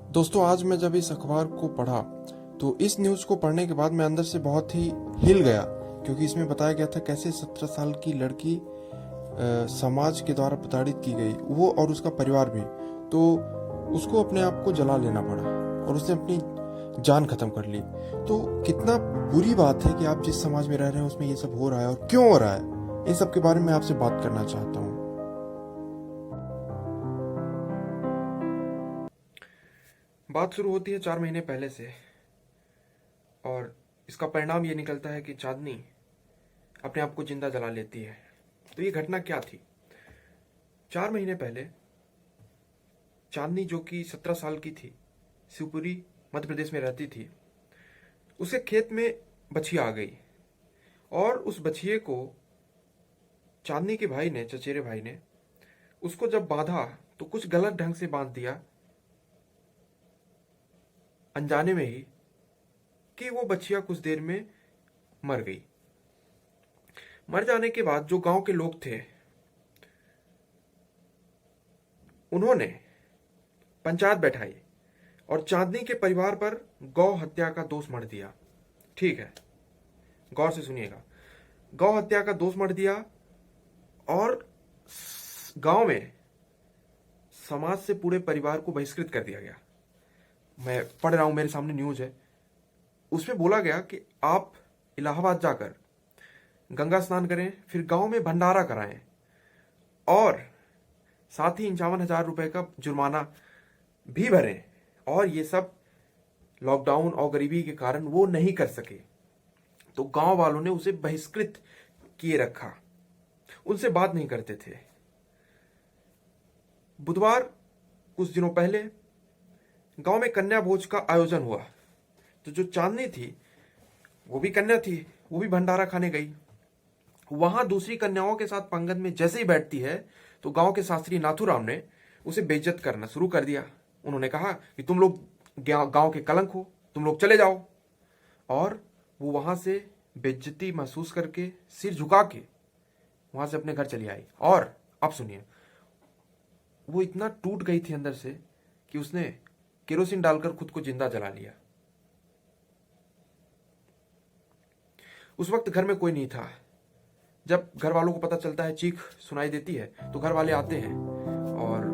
दोस्तों, आज मैं जब इस अखबार को पढ़ा तो इस न्यूज़ को पढ़ने के बाद मैं अंदर से बहुत ही हिल गया, क्योंकि इसमें बताया गया था कैसे 17 साल की लड़की समाज के द्वारा प्रताड़ित की गई, वो और उसका परिवार भी। तो उसको अपने आप को जला लेना पड़ा और उसने अपनी जान खत्म कर ली। तो कितना बुरी बात है कि आप जिस समाज में रह रहे हैं उसमें ये सब हो रहा है और क्यों हो रहा है, इन सब के बारे में आपसे बात करना चाहता हूँ। बात शुरू होती है 4 महीने पहले से, और इसका परिणाम ये निकलता है कि चांदनी अपने आप को जिंदा जला लेती है। तो ये घटना क्या थी? 4 महीने पहले चांदनी, जो कि 17 साल की थी, शिवपुरी मध्य प्रदेश में रहती थी, उसके खेत में बछिया आ गई। और उस बछिए को चांदनी के भाई ने, चचेरे भाई ने, उसको जब बांधा तो कुछ गलत ढंग से बांध दिया, अनजाने में ही, कि वो बछिया कुछ देर में मर गई। मर जाने के बाद जो गांव के लोग थे, उन्होंने पंचायत बैठाई और चांदनी के परिवार पर गौ हत्या का दोष मढ़ दिया। ठीक है, गौर से सुनिएगा। गौ हत्या का दोष मढ़ दिया और गांव में समाज से पूरे परिवार को बहिष्कृत कर दिया गया। मैं पढ़ रहा हूं, मेरे सामने न्यूज है। उसमें बोला गया कि आप इलाहाबाद जाकर गंगा स्नान करें, फिर गांव में भंडारा कराएं और साथ ही 51,000 रुपए का जुर्माना भी भरें। और ये सब लॉकडाउन और गरीबी के कारण वो नहीं कर सके, तो गांव वालों ने उसे बहिष्कृत किए रखा, उनसे बात नहीं करते थे। बुधवार कुछ दिनों पहले गांव में कन्या भोज का आयोजन हुआ। तो जो चांदनी थी, वो भी कन्या थी, वो भी भंडारा खाने गई। वहां दूसरी कन्याओं के साथ पंगत में जैसे ही बैठती है तो गांव के शास्त्री नाथूराम ने उसे बेइज्जत करना शुरू कर दिया। उन्होंने कहा कि तुम लोग गांव के कलंक हो, तुम लोग चले जाओ। और वो वहां से बेइज्जती महसूस करके सिर झुका के वहां से अपने घर चली आई। और अब सुनिए, वो इतना टूट गई थी अंदर से कि उसने केरोसिन डालकर खुद को जिंदा जला लिया। उस वक्त घर में कोई नहीं था। जब घर वालों को पता चलता है, चीख सुनाई देती है, तो घर वाले आते हैं और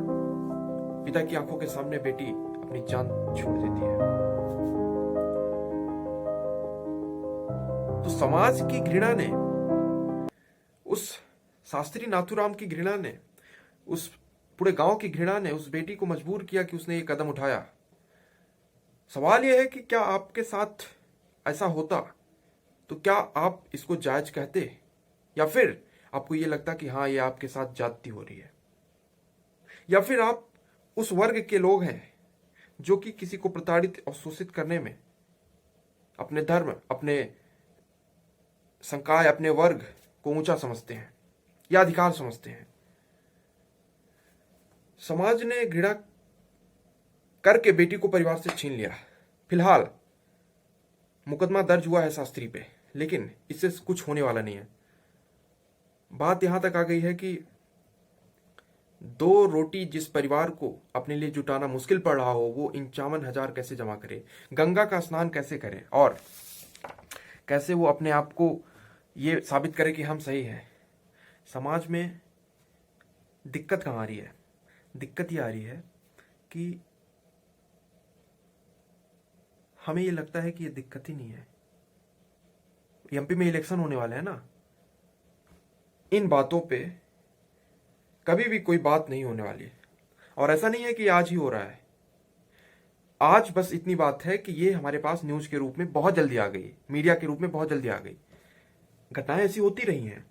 पिता की आंखों के सामने बेटी अपनी जान छोड़ देती है। तो समाज की घृणा ने, उस शास्त्री नाथूराम की घृणा ने, उस पूरे गांव की घृणा ने उस बेटी को मजबूर किया कि उसने ये कदम उठाया। सवाल यह है कि क्या आपके साथ ऐसा होता तो क्या आप इसको जायज कहते, या फिर आपको ये लगता कि हाँ, ये आपके साथ ज्यादती हो रही है? या फिर आप उस वर्ग के लोग हैं जो कि किसी को प्रताड़ित और शोषित करने में अपने धर्म, अपने संकाय, अपने वर्ग को ऊंचा समझते हैं या अधिकार समझते हैं? समाज ने घृणा करके बेटी को परिवार से छीन लिया। फिलहाल मुकदमा दर्ज हुआ है शास्त्री पे, लेकिन इससे कुछ होने वाला नहीं है। बात यहां तक आ गई है कि 2 रोटी जिस परिवार को अपने लिए जुटाना मुश्किल पड़ रहा हो, वो 51,000 कैसे जमा करे, गंगा का स्नान कैसे करें, और कैसे वो अपने आप को ये साबित करे कि हम सही हैं। समाज में दिक्कत कहाँ आ रही है? दिक्कत ये आ रही है कि हमें ये लगता है कि ये दिक्कत ही नहीं है। एमपी में इलेक्शन होने वाले हैं ना, इन बातों पे कभी भी कोई बात नहीं होने वाली। और ऐसा नहीं है कि आज ही हो रहा है। आज बस इतनी बात है कि ये हमारे पास न्यूज के रूप में बहुत जल्दी आ गई, मीडिया के रूप में बहुत जल्दी आ गई। घटनाएं ऐसी होती रही हैं।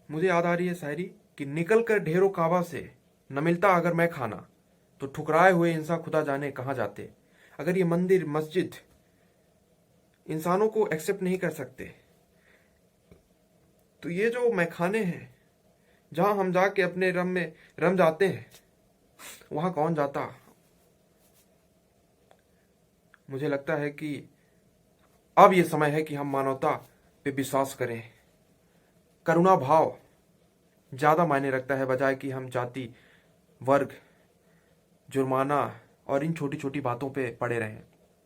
मुझे याद आ रही है शायरी कि निकल कर ढेरों काबा से न मिलता अगर मैं खाना, तो ठुकराए हुए इंसान खुदा जाने कहाँ जाते। अगर ये मंदिर, मस्जिद इंसानों को एक्सेप्ट नहीं कर सकते, तो ये जो मैखाने हैं जहां हम जाके अपने रम में रम जाते हैं, वहां कौन जाता? मुझे लगता है कि अब ये समय है कि हम मानवता पे विश्वास करें। करुणा भाव ज्यादा मायने रखता है, बजाय कि हम जाति, वर्ग जुर्माना और इन छोटी छोटी बातों पे पड़े रहें।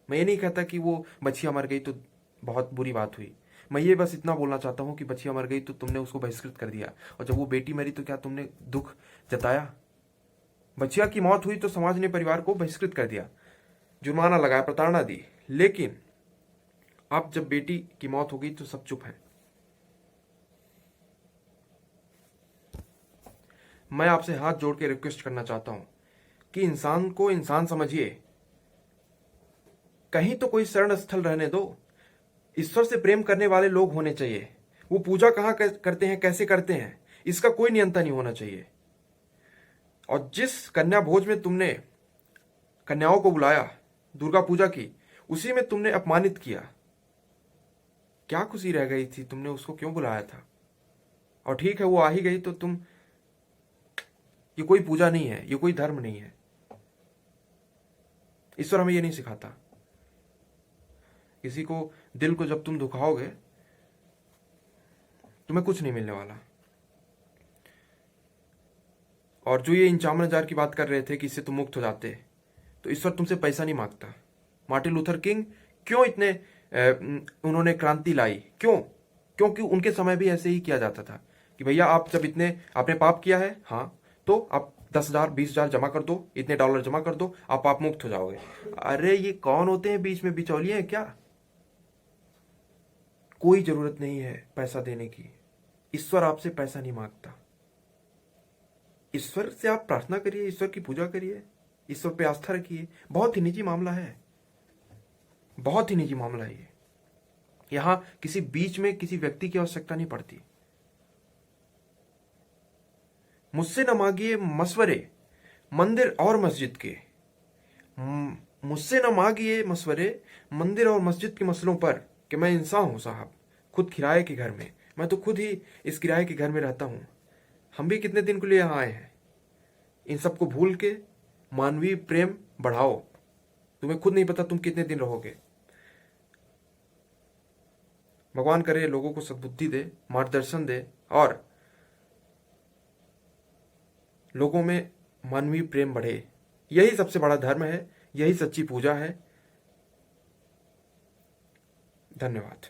मैं ये नहीं कहता कि वो बच्चियां मर गई तो बहुत बुरी बात हुई। मैं ये बस इतना बोलना चाहता हूँ कि बच्चियां मर गई तो तुमने उसको बहिष्कृत कर दिया, और जब वो बेटी मरी तो क्या तुमने दुख जताया? बच्चिया की मौत हुई तो समाज ने परिवार को बहिष्कृत कर दिया, जुर्माना लगाया, प्रताड़ना दी। लेकिन अब जब बेटी की मौत हो गई तो सब चुप हैं। मैं आपसे हाथ जोड़ के रिक्वेस्ट करना चाहता हूं कि इंसान को इंसान समझिए। कहीं तो कोई शरण स्थल रहने दो। ईश्वर से प्रेम करने वाले लोग होने चाहिए। वो पूजा कहां करते हैं, कैसे करते हैं, इसका कोई नियंत्रण नहीं होना चाहिए। और जिस कन्या भोज में तुमने कन्याओं को बुलाया, दुर्गा पूजा की, उसी में तुमने अपमानित किया। क्या खुशी रह गई थी? तुमने उसको क्यों बुलाया था? और ठीक है, वो आ ही गई तो तुम, ये कोई पूजा नहीं है, ये कोई धर्म नहीं है। ईश्वर हमें ये नहीं सिखाता। किसी को, दिल को जब तुम दुखाओगे, तुम्हें कुछ नहीं मिलने वाला। और जो ये 51,000 की बात कर रहे थे कि इससे तुम मुक्त हो जाते, तो ईश्वर तुमसे पैसा नहीं मांगता। मार्टिन लूथर किंग क्यों इतने उन्होंने क्रांति लाई? क्यों? क्योंकि उनके समय भी ऐसे ही किया जाता था कि भैया आप जब इतने आपने पाप किया है, हाँ, तो आप 10,000 20,000 जमा कर दो, इतने डॉलर जमा कर दो, आप पाप मुक्त हो जाओगे। अरे ये कौन होते हैं बीच में, बिचौलिए हैं क्या? कोई जरूरत नहीं है पैसा देने की। ईश्वर आपसे पैसा नहीं मांगता। ईश्वर से आप प्रार्थना करिए, ईश्वर की पूजा करिए, ईश्वर पे आस्था रखिए। बहुत ही निजी मामला है, बहुत ही निजी मामला है ये। यहां किसी बीच में किसी व्यक्ति की आवश्यकता नहीं पड़ती। मुझसे न मांगिए मशवरे मंदिर और मस्जिद के। मुझसे न मांगिए मशवरे मंदिर और मस्जिद के मसलों पर कि मैं इंसान हूं साहब, खुद किराए के घर में। मैं तो खुद ही इस किराए के घर में रहता हूं। हम भी कितने दिन के लिए यहां आए हैं। इन सबको भूल के मानवीय प्रेम बढ़ाओ। तुम्हें खुद नहीं पता तुम कितने दिन रहोगे। भगवान करे लोगों को सद्बुद्धि दे, मार्गदर्शन दे, और लोगों में मानवीय प्रेम बढ़े। यही सबसे बड़ा धर्म है, यही सच्ची पूजा है। धन्यवाद।